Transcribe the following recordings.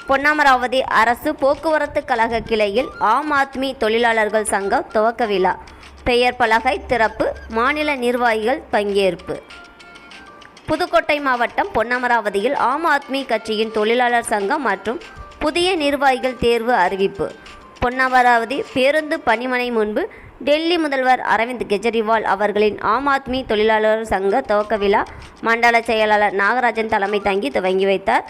பொன்னமராவதி அரசு போக்குவரத்து கழக கிளையில் ஆம் ஆத்மி தொழிலாளர்கள் சங்கம் துவக்க விழா. பெயர் பலகை திறப்பு. மாநில நிர்வாகிகள் பங்கேற்பு. புதுக்கோட்டை மாவட்டம் பொன்னமராவதியில் ஆம் ஆத்மி கட்சியின் தொழிலாளர் சங்கம் மற்றும் புதிய நிர்வாகிகள் தேர்வு அறிவிப்பு. பொன்னமராவதி பேருந்து பணிமனை முன்பு டெல்லி முதல்வர் அரவிந்த் கெஜ்ரிவால் அவர்களின் ஆம் ஆத்மி தொழிலாளர் சங்க துவக்க விழா மண்டல செயலாளர் நாகராஜன் தலைமை தாங்கி துவங்கி வைத்தார்.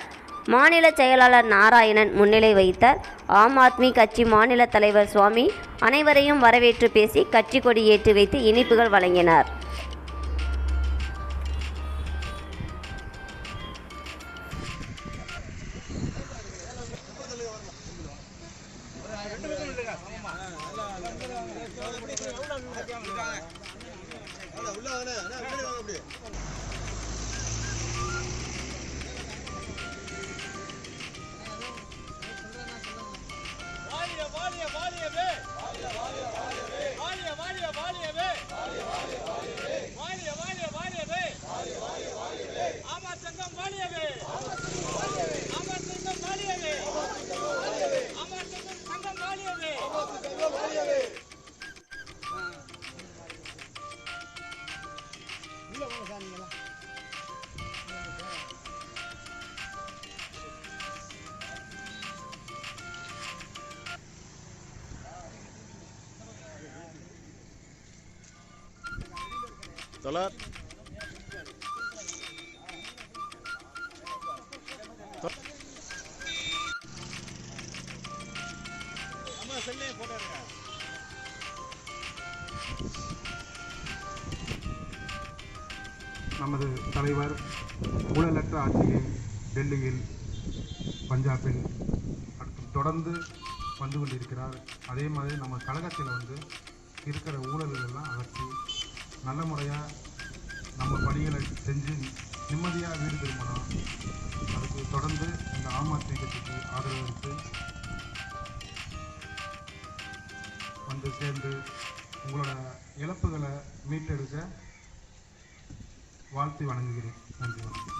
மாநில செயலாளர் நாராயணன் முன்னிலை வைத்தார். ஆம் ஆத்மி கட்சி மாநில தலைவர் சுவாமி அனைவரையும் வரவேற்று பேசி கட்சி கொடி ஏற்றி வைத்து இனிப்புகள் வழங்கினார். Tolat. Amma senne போடுங்க. நமது தலைவர் ஊழலற்ற ஆட்சியை டெல்லியில் பஞ்சாபில் தொடர்ந்து வந்து கொண்டிருக்கிறார். அதே மாதிரி நம்ம கழகத்தில் இருக்கிற ஊழல்கள் எல்லாம் அகற்றி நல்ல முறையாக நம்ம பணிகளை செஞ்சு நிம்மதியாக வீடு திரும்பணும். அதுக்கு தொடர்ந்து இந்த ஆம் ஆத்மி கட்சிக்கு ஆதரவளித்து வந்து சேர்ந்து உங்களோட இழப்புகளை மீட்டெடுக்க வாழ்த்து வணங்குகிறேன். நன்றி, வணக்கம்.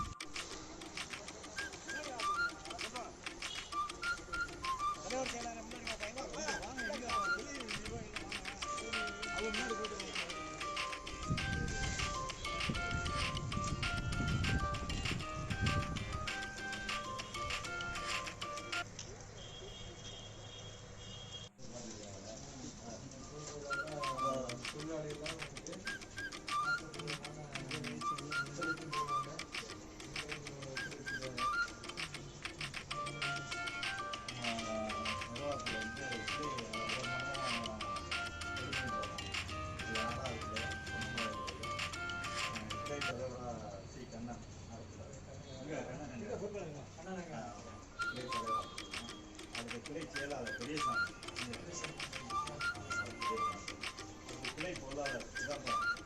கிளை பொருளாதார